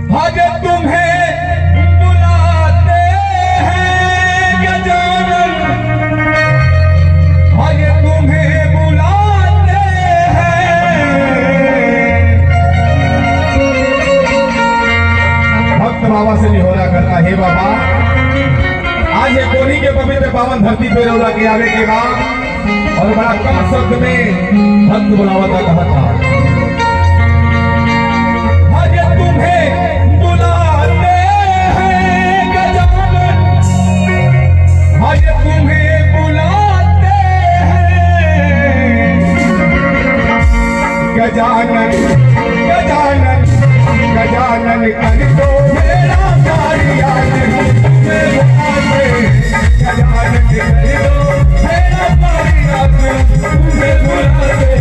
आज तुम्हें बुलाते हैं गजानन, आज तुम्हें बुलाते हैं। भक्त बाबा से भी होना करता है बाबा, आज ये कोनी के पवित्र पावन धरती पे रोला के आवे के बाद और बड़ा कम शब्द में भक्त बुलावता कहा था, आज तुम्हें बुलाते हैं गजानन, आज तुम्हें बुलाते हैं गजानन, गजानन, गजानन कर दो मेरा कार्य, आज तुम्हें बुलाते गजानन कर दो मेरा कार्य, आज तुम्हें बुलाते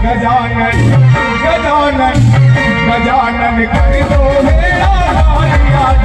गजानन, गजानन, गजानन कर दो मेरा कार्य, आज